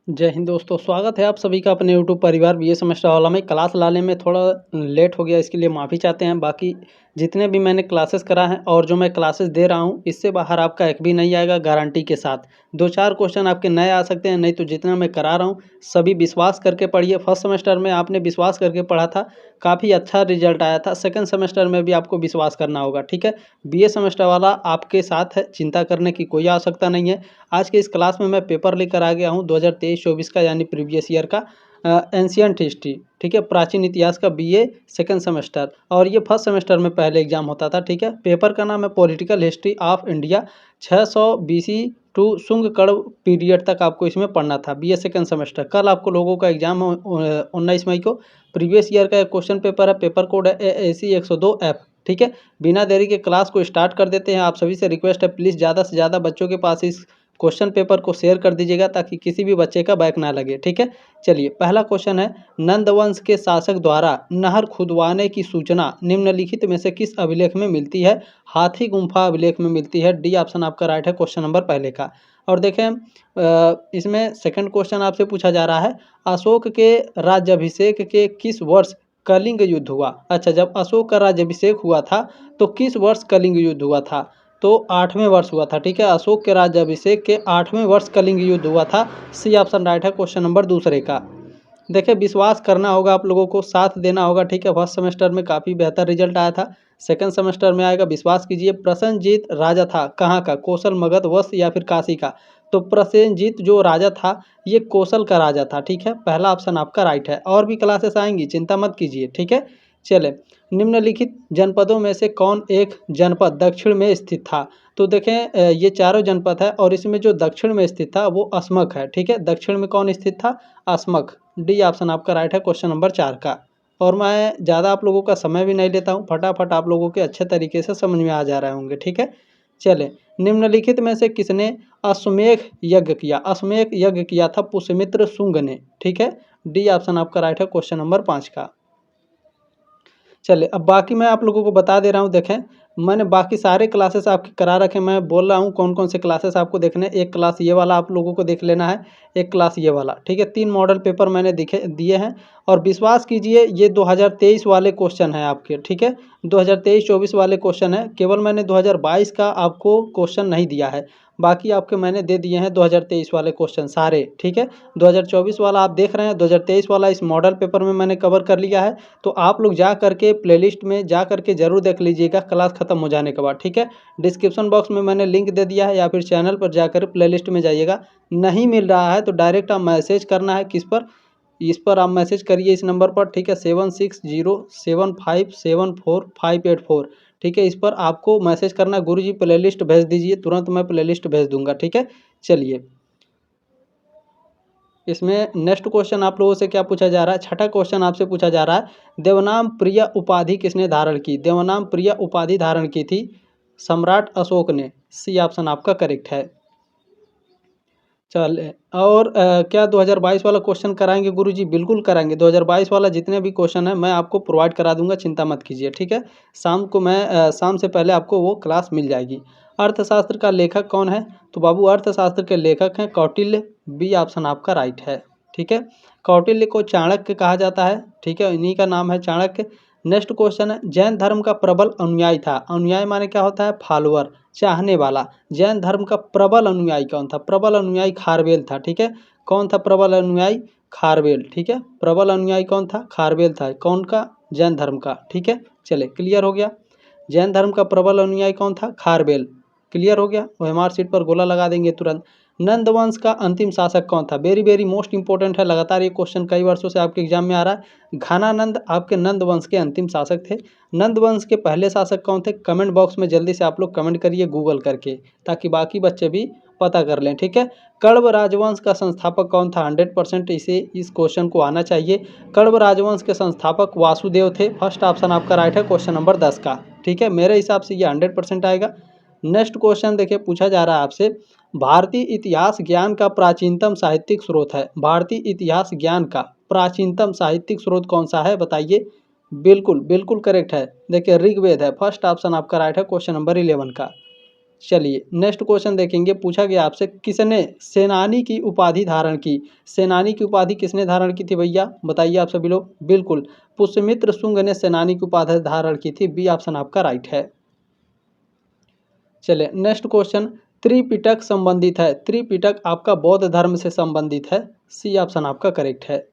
जय हिंद दोस्तों, स्वागत है आप सभी का अपने यूट्यूब परिवार बीए सेमेस्टर वाला में। क्लास लाने में थोड़ा लेट हो गया, इसके लिए माफ़ी चाहते हैं। बाकी जितने भी मैंने क्लासेस करा है और जो मैं क्लासेस दे रहा हूँ, इससे बाहर आपका एक भी नहीं आएगा गारंटी के साथ। 2-4 क्वेश्चन आपके नए आ सकते हैं, नहीं तो जितना मैं करा रहा हूँ सभी विश्वास करके पढ़िए। फर्स्ट सेमेस्टर में आपने विश्वास करके पढ़ा था, काफ़ी अच्छा रिजल्ट आया था। सेकंड सेमेस्टर में भी आपको विश्वास करना होगा, ठीक है। बीए सेमेस्टर वाला आपके साथ है, चिंता करने की कोई आवश्यकता नहीं है। आज के इस क्लास में मैं पेपर लेकर आ गया हूँ 2023-24 का, यानी प्रीवियस ईयर का एंशियंट हिस्ट्री, ठीक है, प्राचीन इतिहास का बीए सेकंड सेमेस्टर। और ये फर्स्ट सेमेस्टर में पहले एग्जाम होता था, ठीक है। पेपर का नाम है political history of India. 600 BC to Shunga कर्ण पीरियड तक आपको इसमें पढ़ना था, बीए सेकंड सेमेस्टर। कल आपको लोगों का एग्जाम 19 मई को। प्रीवियस ईयर का एक क्वेश्चन पेपर है, पेपर कोड है AAC 102F, ठीक है। बिना देरी के क्लास को स्टार्ट कर देते हैं। आप सभी से रिक्वेस्ट है, प्लीज़ ज़्यादा से ज़्यादा बच्चों के पास इस क्वेश्चन पेपर को शेयर कर दीजिएगा ताकि किसी भी बच्चे का बैक ना लगे, ठीक है। चलिए, पहला क्वेश्चन है, नंदवंश के शासक द्वारा नहर खुदवाने की सूचना निम्नलिखित में से किस अभिलेख में मिलती है? हाथी गुम्फा अभिलेख में मिलती है। डी ऑप्शन आपका राइट है क्वेश्चन नंबर पहले का। और देखें, इसमें सेकंड क्वेश्चन आपसे पूछा जा रहा है, अशोक के राज्याभिषेक के किस वर्ष कलिंग युद्ध हुआ? अच्छा, जब अशोक का राज्याभिषेक हुआ था तो किस वर्ष कलिंग युद्ध हुआ था? तो 8वें वर्ष हुआ था, ठीक है। अशोक के राज्याभिषेक के 8वें वर्ष कलिंग युद्ध हुआ था। सी ऑप्शन राइट है क्वेश्चन नंबर दूसरे का। देखिए, विश्वास करना होगा आप लोगों को, साथ देना होगा, ठीक है। फर्स्ट सेमेस्टर में काफ़ी बेहतर रिजल्ट आया था, सेकंड सेमेस्टर में आएगा, विश्वास कीजिए। प्रसेनजीत राजा था कहाँ का? कौशल, मगध, वश या फिर काशी का? तो प्रसेनजीत जो राजा था ये कौशल का राजा था, ठीक है। पहला ऑप्शन आपका राइट है। और भी क्लासेस आएंगी, चिंता मत कीजिए, ठीक है। चले, निम्नलिखित जनपदों में से कौन एक जनपद दक्षिण में स्थित था? तो देखें, ये चारों जनपद है और इसमें जो दक्षिण में स्थित था वो अस्मक है, ठीक है। दक्षिण में कौन स्थित था? अस्मक। डी ऑप्शन आपका राइट है क्वेश्चन नंबर 4 का। और मैं ज़्यादा आप लोगों का समय भी नहीं लेता हूँ, फटाफट आप लोगों के अच्छे तरीके से समझ में आ जा रहे होंगे, ठीक है। चले, निम्नलिखित में से किसने अश्वमेध यज्ञ किया? अश्वमेध यज्ञ किया था पुष्यमित्र शुंग ने, ठीक है। डी ऑप्शन आपका राइट है क्वेश्चन नंबर 5 का। चलिए, अब बाकी मैं आप लोगों को बता दे रहा हूँ। देखें, मैंने बाकी सारे क्लासेस आपके करा रखे, मैं बोल रहा हूँ कौन कौन से क्लासेस आपको देखने हैं। एक क्लास ये वाला आप लोगों को देख लेना है, एक क्लास ये वाला, ठीक है। 3 मॉडल पेपर मैंने दिए हैं और विश्वास कीजिए ये 2023 वाले क्वेश्चन हैं आपके, ठीक है। 2023-24 वाले क्वेश्चन है, केवल मैंने 2022 का आपको क्वेश्चन नहीं दिया है, बाकी आपके मैंने दे दिए हैं 2023 वाले क्वेश्चन सारे, ठीक है। 2024 वाला आप देख रहे हैं, 2023 वाला इस मॉडल पेपर में मैंने कवर कर लिया है। तो आप लोग जा करके प्लेलिस्ट में जा करके ज़रूर देख लीजिएगा क्लास ख़त्म हो जाने के बाद, ठीक है। डिस्क्रिप्शन बॉक्स में मैंने लिंक दे दिया है, या फिर चैनल पर जाकर प्लेलिस्ट में जाइएगा। नहीं मिल रहा है तो डायरेक्ट आप मैसेज करना है, किस पर? इस पर आप मैसेज करिए, इस नंबर पर, ठीक है, 7607574584, ठीक है। इस पर आपको मैसेज करना, गुरुजी प्लेलिस्ट भेज दीजिए, तुरंत मैं प्लेलिस्ट भेज दूंगा, ठीक है। चलिए, इसमें नेक्स्ट क्वेश्चन आप लोगों से क्या पूछा जा रहा है? छठा क्वेश्चन आपसे पूछा जा रहा है, देवनाम प्रिय उपाधि किसने धारण की? देवनाम प्रिय उपाधि धारण की थी सम्राट अशोक ने। सी ऑप्शन आपका करेक्ट है। चल, और क्या 2022 वाला क्वेश्चन कराएंगे गुरुजी? बिल्कुल कराएंगे। 2022 वाला जितने भी क्वेश्चन है मैं आपको प्रोवाइड करा दूंगा, चिंता मत कीजिए, ठीक है। शाम को मैं शाम से पहले आपको वो क्लास मिल जाएगी। अर्थशास्त्र का लेखक कौन है? तो बाबू, अर्थशास्त्र के लेखक हैं कौटिल्य। बी ऑप्शन आपका राइट है, ठीक है। कौटिल्य को चाणक्य कहा जाता है, ठीक है, इन्हीं का नाम है चाणक्य। नेक्स्ट क्वेश्चन है, जैन धर्म का प्रबल अनुयायी था। अनुयायी माने क्या होता है? फॉलोअर, चाहने वाला। जैन धर्म का प्रबल अनुयायी कौन था? प्रबल अनुयायी खारवेल था, ठीक है। कौन था प्रबल अनुयायी? खारवेल, ठीक है। प्रबल अनुयायी कौन था? खारवेल था। कौन का? जैन धर्म का, ठीक है। चले, क्लियर हो गया। जैन धर्म का प्रबल अनुयायी कौन था? खारवेल। क्लियर हो गया। ओएमआर सीट पर गोला लगा देंगे तुरंत। नंदवंश का अंतिम शासक कौन था? वेरी वेरी मोस्ट इंपॉर्टेंट है, लगातार ये क्वेश्चन कई वर्षों से आपके एग्जाम में आ रहा है। घनानंद आपके नंदवंश के अंतिम शासक थे। नंदवंश के पहले शासक कौन थे? कमेंट बॉक्स में जल्दी से आप लोग कमेंट करिए गूगल करके, ताकि बाकी बच्चे भी पता कर लें, ठीक है। कण्व राजवंश का संस्थापक कौन था? 100% इस क्वेश्चन को आना चाहिए। कण्व राजवंश के संस्थापक वासुदेव थे। फर्स्ट ऑप्शन आपका राइट है क्वेश्चन नंबर 10 का, ठीक है। मेरे हिसाब से ये 100% आएगा। नेक्स्ट क्वेश्चन देखिए, पूछा जा रहा है आपसे, भारतीय इतिहास ज्ञान का प्राचीनतम साहित्यिक स्रोत है। भारतीय इतिहास ज्ञान का प्राचीनतम साहित्यिक स्रोत कौन सा है? बताइए। बिल्कुल बिल्कुल करेक्ट है। देखिए, ऋग्वेद है। फर्स्ट ऑप्शन आपका राइट है क्वेश्चन नंबर 11 का। चलिए नेक्स्ट क्वेश्चन देखेंगे। पूछा गया आपसे किसने सेनानी की उपाधि धारण की। सेनानी की उपाधि किसने धारण की थी भैया, बताइए आप सभी लोग। बिल्कुल पुष्यमित्र शुंग ने सेनानी की उपाधि धारण की थी। बी ऑप्शन आपका राइट है। चलिए नेक्स्ट क्वेश्चन, त्रिपिटक संबंधित है। त्रिपिटक आपका बौद्ध धर्म से संबंधित है। सी ऑप्शन आपका करेक्ट है।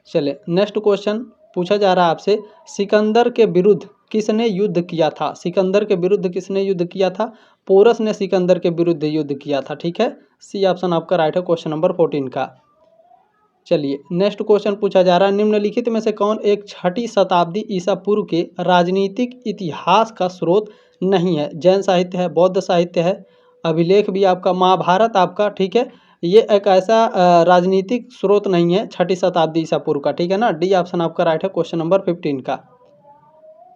चलिए नेक्स्ट क्वेश्चन पूछा जा रहा है आपसे, सिकंदर के विरुद्ध किसने युद्ध किया था। सिकंदर के विरुद्ध किसने युद्ध किया था। पोरस ने सिकंदर के विरुद्ध युद्ध किया था। ठीक है, सी ऑप्शन आपका राइट है क्वेश्चन नंबर 14 का। चलिए नेक्स्ट क्वेश्चन पूछा जा रहा है, निम्नलिखित में से कौन एक 6ठी शताब्दी ईसा पूर्व के राजनीतिक इतिहास का स्रोत नहीं है। जैन साहित्य है, बौद्ध साहित्य है, अभिलेख भी आपका, महाभारत आपका। ठीक है, ये एक ऐसा राजनीतिक स्रोत नहीं है 6ठी शताब्दी ईसा पूर्व का। ठीक है ना, डी ऑप्शन आपका राइट है क्वेश्चन नंबर 15 का।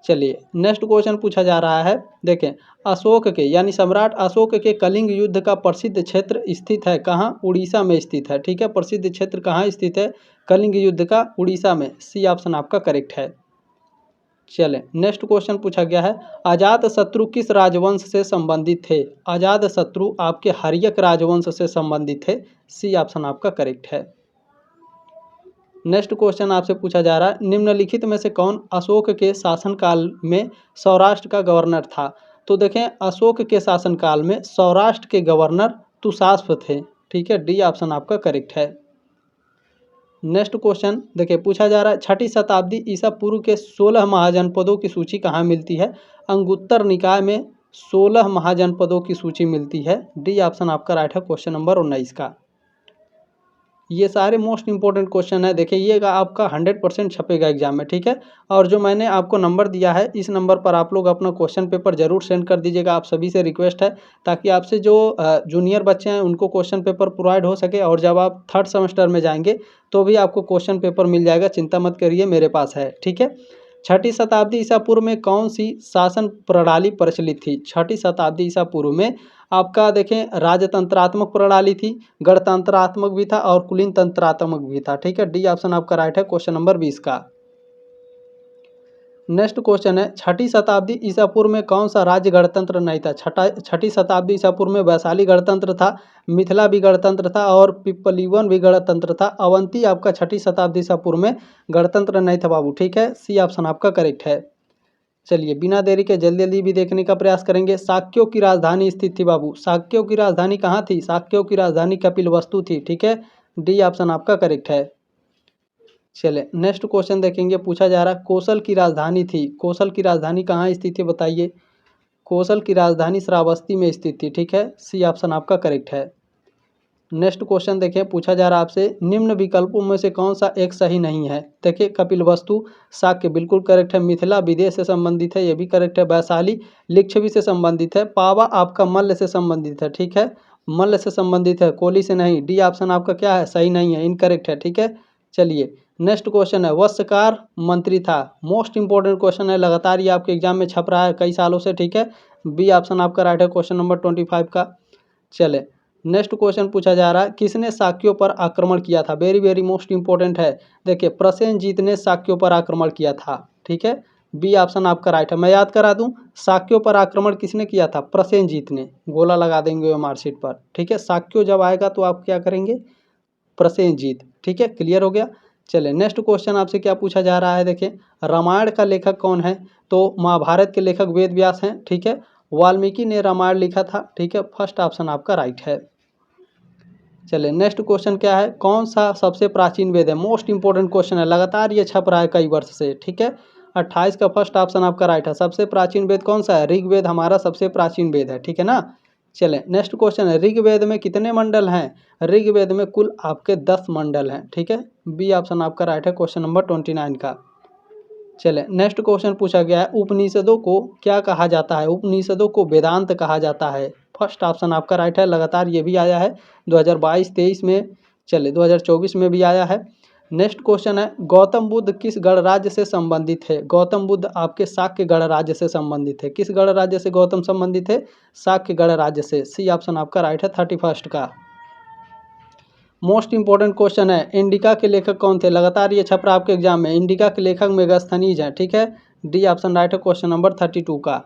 चलिए नेक्स्ट क्वेश्चन पूछा जा रहा है, देखें अशोक के यानी सम्राट अशोक के कलिंग युद्ध का प्रसिद्ध क्षेत्र स्थित है कहाँ। उड़ीसा में स्थित है। ठीक है, प्रसिद्ध क्षेत्र कहाँ स्थित है कलिंग युद्ध का, उड़ीसा में। सी ऑप्शन आपका करेक्ट है। चलें नेक्स्ट क्वेश्चन पूछा गया है, अजात शत्रु किस राजवंश से संबंधित थे। अजात शत्रु आपके हर्यक राजवंश से संबंधित थे। सी ऑप्शन आपका करेक्ट है। नेक्स्ट क्वेश्चन आपसे पूछा जा रहा है, निम्नलिखित में से कौन अशोक के शासनकाल में सौराष्ट्र का गवर्नर था। तो देखें अशोक के शासनकाल में सौराष्ट्र के गवर्नर तुषास्प थे। ठीक है, डी ऑप्शन आपका करेक्ट है। नेक्स्ट क्वेश्चन देखिए पूछा जा रहा है, 6ठी शताब्दी ईसा पूर्व के 16 महाजनपदों की सूची कहाँ मिलती है। अंगुत्तर निकाय में 16 महाजनपदों की सूची मिलती है। डी ऑप्शन आपका राइट है क्वेश्चन नंबर 19 का। ये सारे मोस्ट इंपॉर्टेंट क्वेश्चन है, देखिएगा आपका 100% छपेगा एग्जाम में। ठीक है, और जो मैंने आपको नंबर दिया है इस नंबर पर आप लोग अपना क्वेश्चन पेपर जरूर सेंड कर दीजिएगा। आप सभी से रिक्वेस्ट है ताकि आपसे जो जूनियर बच्चे हैं उनको क्वेश्चन पेपर प्रोवाइड हो सके, और जब आप 3rd सेमेस्टर में जाएंगे तो भी आपको क्वेश्चन पेपर मिल जाएगा, चिंता मत करिए, मेरे पास है। ठीक है, 6ठी शताब्दी ईसा पूर्व में कौन सी शासन प्रणाली प्रचलित थी। 6ठी शताब्दी ईसा पूर्व में आपका देखें राजतंत्रात्मक प्रणाली थी, गणतंत्रात्मक भी था और कुलीन तंत्रात्मक भी था। ठीक है, डी ऑप्शन आपका राइट है क्वेश्चन नंबर 20 का। नेक्स्ट क्वेश्चन है, 6ठी शताब्दी ईसा पूर्व में कौन सा राज्य गणतंत्र नहीं था। 6ठी शताब्दी ईसा पूर्व में वैशाली गणतंत्र था, मिथिला भी गणतंत्र था और पिपलीवन भी गणतंत्र था। अवंती आपका 6ठी शताब्दी ईसा पूर्व में गणतंत्र नहीं था बाबू। ठीक है, सी ऑप्शन आपका करेक्ट है। चलिए बिना देरी के जल्दी जल्दी भी देखने का प्रयास करेंगे। शाक्यों की राजधानी स्थित थी बाबू। शाक्यों की राजधानी कहाँ थी। शाक्यों की राजधानी कपिलवस्तु थी। ठीक है, डी ऑप्शन आपका करेक्ट है। चलिए नेक्स्ट क्वेश्चन देखेंगे। पूछा जा रहा है कौशल की राजधानी थी। कौशल की राजधानी कहाँ स्थित है बताइए। कौशल की राजधानी श्रावस्ती में स्थित थी। ठीक है, सी ऑप्शन आपका करेक्ट है। नेक्स्ट क्वेश्चन देखें, पूछा जा रहा है आपसे निम्न विकल्पों में से कौन सा एक सही नहीं है। देखिए कपिलवस्तु शाक्य बिल्कुल करेक्ट है, मिथिला विदेश से संबंधित है, ये भी करेक्ट है, वैशाली लिच्छवी से संबंधित है, पावा आपका मल्ल से संबंधित है। ठीक है, मल्ल से संबंधित है, कोली से नहीं। डी ऑप्शन आपका क्या है, सही नहीं है, इनकरेक्ट है। ठीक है, चलिए नेक्स्ट क्वेश्चन है, वस्त्रकार मंत्री था। मोस्ट इंपॉर्टेंट क्वेश्चन है, लगातार ये आपके एग्जाम में छप रहा है कई सालों से। ठीक है, बी ऑप्शन आपका राइट है क्वेश्चन नंबर 25 का। चले नेक्स्ट क्वेश्चन पूछा जा रहा है, किसने शाक्यों पर आक्रमण किया था। वेरी वेरी मोस्ट इंपॉर्टेंट है। देखिए प्रसेनजीत ने शाक्यों पर आक्रमण किया था। ठीक है, बी ऑप्शन आपका राइट है। मैं याद करा दूं, शाक्यों पर आक्रमण किसने किया था, प्रसेनजीत ने। गोला लगा देंगे वो मार्कशीट पर। ठीक है, शाक्यों जब आएगा तो आप क्या करेंगे, प्रसेनजीत। ठीक है, क्लियर हो गया। चले नेक्स्ट क्वेश्चन आपसे क्या पूछा जा रहा है, देखिए रामायण का लेखक कौन है। तो महाभारत के लेखक वेद व्यास हैं। ठीक है, वाल्मीकि ने रामायण लिखा था। ठीक है, फर्स्ट ऑप्शन आपका राइट है। चलिए नेक्स्ट क्वेश्चन क्या है, कौन सा सबसे प्राचीन वेद है। मोस्ट इंपॉर्टेंट क्वेश्चन है, लगातार ये छप रहा है कई वर्ष से। ठीक है, 28 का फर्स्ट ऑप्शन आपका राइट है। सबसे प्राचीन वेद कौन सा है, ऋग्वेद हमारा सबसे प्राचीन वेद है। ठीक है ना। चलें नेक्स्ट क्वेश्चन है, ऋग्वेद में कितने मंडल हैं। ऋग्वेद में कुल आपके 10 मंडल हैं। ठीक है, बी ऑप्शन आपका राइट है क्वेश्चन नंबर 29 का। चलें नेक्स्ट क्वेश्चन पूछा गया है, उपनिषदों को क्या कहा जाता है। उपनिषदों को वेदांत कहा जाता है। फर्स्ट ऑप्शन आपका राइट है, लगातार ये भी आया है 2022-23 में, चले 2024 में भी आया है। नेक्स्ट क्वेश्चन है, गौतम बुद्ध किस गणराज्य से संबंधित है। गौतम बुद्ध आपके शाक्य गणराज्य से संबंधित है। किस गणराज्य से गौतम संबंधित है, शाक्य गणराज्य से। सी ऑप्शन आपका राइट है 31 का। मोस्ट इंपॉर्टेंट क्वेश्चन है, इंडिका के लेखक कौन थे। लगातार ये छप रहा आपके एग्जाम में, इंडिका के लेखक मेगास्थनीज हैं। ठीक है, डी ऑप्शन राइट है क्वेश्चन नंबर 32 का।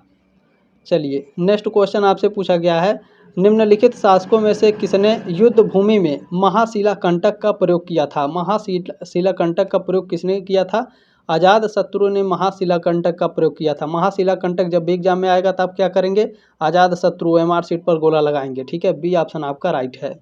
चलिए नेक्स्ट क्वेश्चन आपसे पूछा गया है, निम्नलिखित शासकों में से किसने युद्ध भूमि में महाशिलाकंटक का प्रयोग किया था? महाशिलाकंटक का प्रयोग किसने किया था? अजात शत्रु ने महाशिलाकंटक का प्रयोग किया था। महाशिलाकंटक जब भी एग्जाम में आएगा तो आप क्या करेंगे? अजात शत्रु एमआर सीट पर गोला लगाएंगे। ठीक है, बी ऑप्शन आपका राइट है।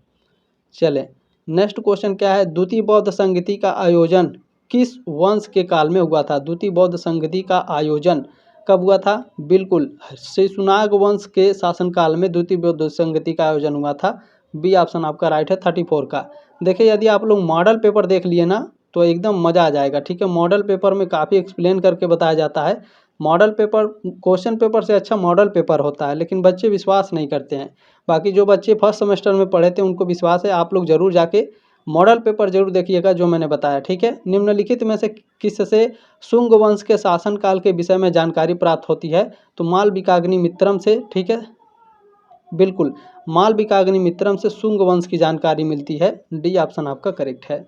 चले नेक्स्ट क्वेश्चन क्या है, द्वितीय बौद्ध संगति का आयोजन किस वंश के काल में हुआ था? द्वितीय बौद्ध संगति का आयोजन कब हुआ था? बिल्कुल शिशुनाग वंश के शासनकाल में द्वितीय बौद्ध संगति का आयोजन हुआ था। बी ऑप्शन आपका राइट है 34 का। देखिए यदि आप लोग मॉडल पेपर देख लिए ना तो एकदम मज़ा आ जाएगा। ठीक है, मॉडल पेपर में काफ़ी एक्सप्लेन करके बताया जाता है। मॉडल पेपर क्वेश्चन पेपर से अच्छा मॉडल पेपर होता है, लेकिन बच्चे विश्वास नहीं करते हैं। बाकी जो बच्चे फर्स्ट सेमेस्टर में पढ़े थे उनको विश्वास है। आप लोग जरूर जाके मॉडल पेपर जरूर देखिएगा जो मैंने बताया। ठीक है, निम्नलिखित में से किससे शुंग वंश के शासनकाल के विषय में जानकारी प्राप्त होती है? तो मालविकाग्नि मित्रम से। ठीक है, बिल्कुल मालविकाग्नि मित्रम से शुंग वंश की जानकारी मिलती है। डी ऑप्शन आपका करेक्ट है।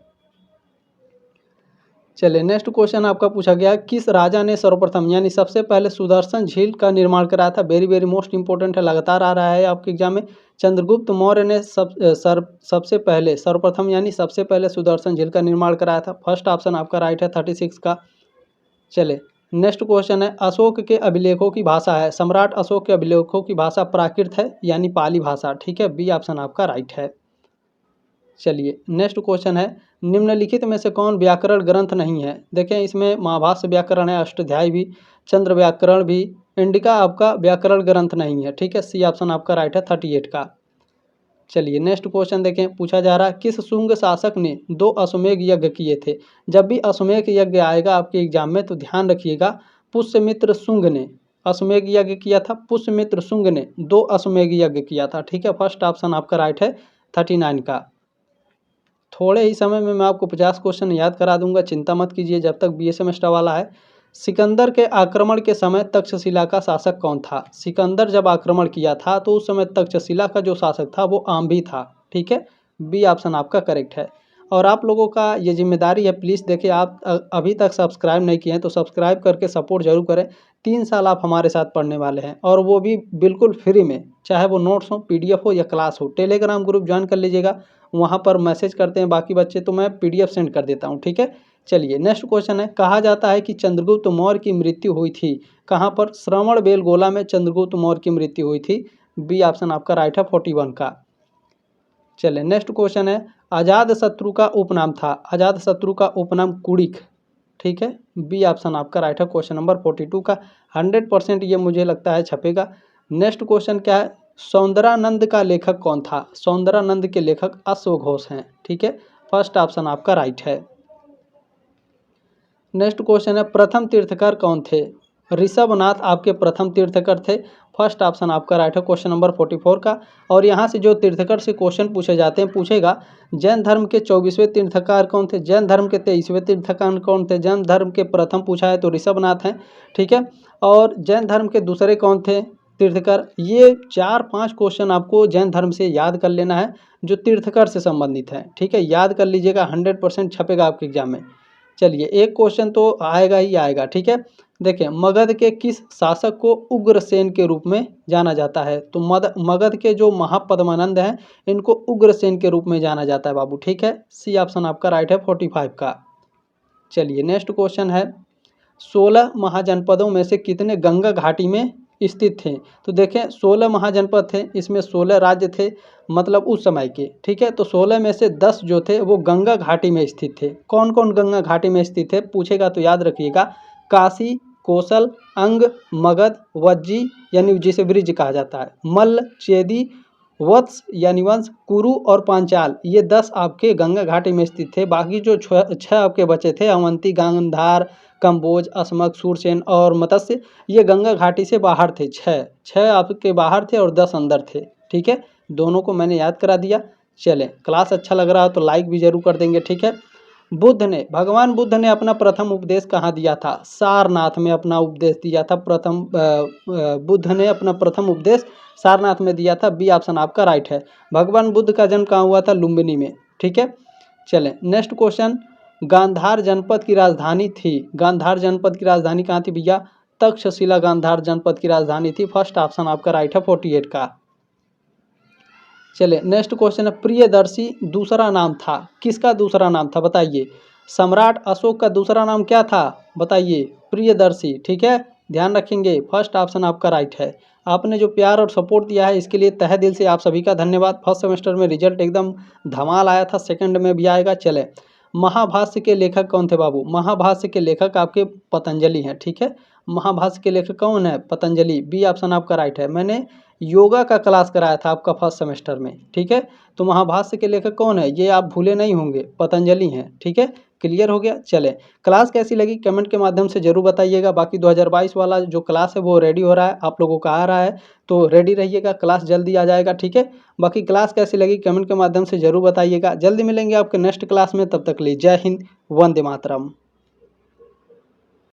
चलिए नेक्स्ट क्वेश्चन आपका पूछा गया, किस राजा ने सर्वप्रथम यानी सबसे पहले सुदर्शन झील का निर्माण कराया था? वेरी वेरी मोस्ट इंपॉर्टेंट है, लगातार आ रहा है आपके एग्जाम में। चंद्रगुप्त मौर्य ने सबसे पहले सर्वप्रथम यानी सबसे पहले सुदर्शन झील का निर्माण कराया था। फर्स्ट ऑप्शन आपका राइट है 36 का। चले नेक्स्ट क्वेश्चन है, अशोक के अभिलेखों की भाषा है, सम्राट अशोक के अभिलेखों की भाषा प्राकृत है यानी पाली भाषा। ठीक है, बी ऑप्शन आपका राइट है। चलिए नेक्स्ट क्वेश्चन है, निम्नलिखित में से कौन व्याकरण ग्रंथ नहीं है? देखें इसमें महाभाष्य व्याकरण है, अष्टाध्यायी भी, चंद्र व्याकरण भी, इंडिका आपका व्याकरण ग्रंथ नहीं है। ठीक है, सी ऑप्शन आपका राइट है 38 का। चलिए नेक्स्ट क्वेश्चन देखें, पूछा जा रहा है किस शुंग शासक ने 2 अश्वमेध यज्ञ किए थे? जब भी अश्वमेध यज्ञ आएगा आपके एग्जाम में तो ध्यान रखिएगा, पुष्यमित्र शुंग ने अश्वमेध यज्ञ किया था। पुष्यमित्र शुंग ने 2 अश्वमेध यज्ञ किया था। ठीक है, फर्स्ट ऑप्शन आपका राइट है 39 का। थोड़े ही समय में मैं आपको 50 क्वेश्चन याद करा दूंगा, चिंता मत कीजिए जब तक बी सेमेस्टर वाला है। सिकंदर के आक्रमण के समय तक्षशिला का शासक कौन था? सिकंदर जब आक्रमण किया था तो उस समय तक्षशिला का जो शासक था वो आम्भी था। ठीक है, बी ऑप्शन आपका करेक्ट है। और आप लोगों का ये जिम्मेदारी है, प्लीज़ देखिए आप अभी तक सब्सक्राइब नहीं किए हैं तो सब्सक्राइब करके सपोर्ट जरूर करें। 3 साल आप हमारे साथ पढ़ने वाले हैं और वो भी बिल्कुल फ्री में, चाहे वो नोट्स हो, पीडीएफ हो या क्लास हो। टेलीग्राम ग्रुप ज्वाइन कर लीजिएगा, वहाँ पर मैसेज करते हैं बाकी बच्चे तो मैं पीडीएफ सेंड कर देता हूँ। ठीक है, चलिए नेक्स्ट क्वेश्चन है, कहा जाता है कि चंद्रगुप्त मौर्य की मृत्यु हुई थी कहाँ पर? श्रवण बेलगोला में चंद्रगुप्त मौर्य की मृत्यु हुई थी। बी ऑप्शन आपका राइट है 41 का। चलिए नेक्स्ट क्वेश्चन है, अजात शत्रु का उपनाम था। अजात शत्रु का उपनाम कुड़िक। ठीक है, बी ऑप्शन आपका राइट है क्वेश्चन नंबर 42 का। 100% ये मुझे लगता है छपेगा। नेक्स्ट क्वेश्चन क्या है, सौंदरानंद का लेखक कौन था? सौंदरानंद के लेखक अश्वघोष हैं। ठीक है, फर्स्ट ऑप्शन आपका राइट है। नेक्स्ट क्वेश्चन है, प्रथम तीर्थकर कौन थे? ऋषभनाथ आपके प्रथम तीर्थकर थे। फर्स्ट ऑप्शन आपका राइट है क्वेश्चन नंबर 44 का। और यहाँ से जो तीर्थकर से क्वेश्चन पूछे जाते हैं, पूछेगा जैन धर्म के 24वें तीर्थकर कौन थे? जैन धर्म के 23वें तीर्थकर कौन थे? जैन धर्म के प्रथम पूछा है तो ऋषभनाथ हैं। ठीक है, और जैन धर्म के दूसरे कौन थे तीर्थकर? ये 4-5 क्वेश्चन आपको जैन धर्म से याद कर लेना है जो तीर्थकर से संबंधित है। ठीक है, याद कर लीजिएगा, 100% छपेगा आपके एग्जाम में। चलिए एक क्वेश्चन तो आएगा ही आएगा। ठीक है, देखिए मगध के किस शासक को उग्रसेन के रूप में जाना जाता है? तो मगध के जो महापद्मानंद हैं इनको उग्रसेन के रूप में जाना जाता है बाबू। ठीक है, सी ऑप्शन आपका राइट है 45 का। चलिए नेक्स्ट क्वेश्चन है, 16 महाजनपदों में से कितने गंगा घाटी में स्थित थे? तो देखें 16 महाजनपद थे, इसमें 16 राज्य थे मतलब उस समय के। ठीक है, तो 16 में से 10 जो थे वो गंगा घाटी में स्थित थे। कौन कौन गंगा घाटी में स्थित थे पूछेगा तो याद रखिएगा, काशी, कौशल, अंग, मगध, वज्जी यानी जिसे ब्रिज कहा जाता है, मल्ल, चेदी, वत्स यानी वंश, कुरु और पांचाल, ये 10 आपके गंगा घाटी में स्थित थे। बाकी जो 6 आपके बचे थे, अवंती, गांधार, कंबोज, अस्मक, सूरसेन और मत्स्य, ये गंगा घाटी से बाहर थे। 6 आपके बाहर थे और 10 अंदर थे। ठीक है, दोनों को मैंने याद करा दिया। चले क्लास अच्छा लग रहा है तो लाइक भी जरूर कर देंगे। ठीक है, भगवान बुद्ध ने अपना प्रथम उपदेश कहाँ दिया था? सारनाथ में अपना उपदेश दिया था। बुद्ध ने अपना प्रथम उपदेश सारनाथ में दिया था। बी ऑप्शन आपका राइट है। भगवान बुद्ध का जन्म कहाँ हुआ था? लुम्बिनी में। ठीक है, चलें नेक्स्ट क्वेश्चन, गांधार जनपद की राजधानी थी। गांधार जनपद की राजधानी कहाँ थी भैया? तक्षशिला गांधार जनपद की राजधानी थी। फर्स्ट ऑप्शन आपका राइट है 48 का। चलिए नेक्स्ट क्वेश्चन है, प्रियदर्शी दूसरा नाम था, किसका दूसरा नाम था बताइए। सम्राट अशोक का दूसरा नाम क्या था बताइए, प्रियदर्शी। ठीक है, ध्यान रखेंगे, फर्स्ट ऑप्शन आपका राइट है। आपने जो प्यार और सपोर्ट दिया है इसके लिए तहे दिल से आप सभी का धन्यवाद। फर्स्ट सेमेस्टर में रिजल्ट एकदम धमाल आया था, सेकंड में भी आएगा। चले, महाभाष्य के लेखक कौन थे बाबू। महाभाष्य के लेखक आपके पतंजलि हैं। ठीक है, महाभाष्य के लेखक कौन है, पतंजलि। बी ऑप्शन आपका राइट है। मैंने योगा का क्लास कराया था आपका फर्स्ट सेमेस्टर में। ठीक है, तो महाभाष्य के लेखक कौन है ये आप भूले नहीं होंगे, पतंजलि हैं। ठीक है, क्लियर हो गया। चले, क्लास कैसी लगी कमेंट के माध्यम से जरूर बताइएगा। बाकी 2022 वाला जो क्लास है वो रेडी हो रहा है, आप लोगों का आ रहा है, तो रेडी रहिएगा, क्लास जल्दी आ जाएगा। ठीक है, बाकी क्लास कैसी लगी कमेंट के माध्यम से जरूर बताइएगा। जल्दी मिलेंगे आपके नेक्स्ट क्लास में, तब तक के लिए जय हिंद, वंदे मातरम।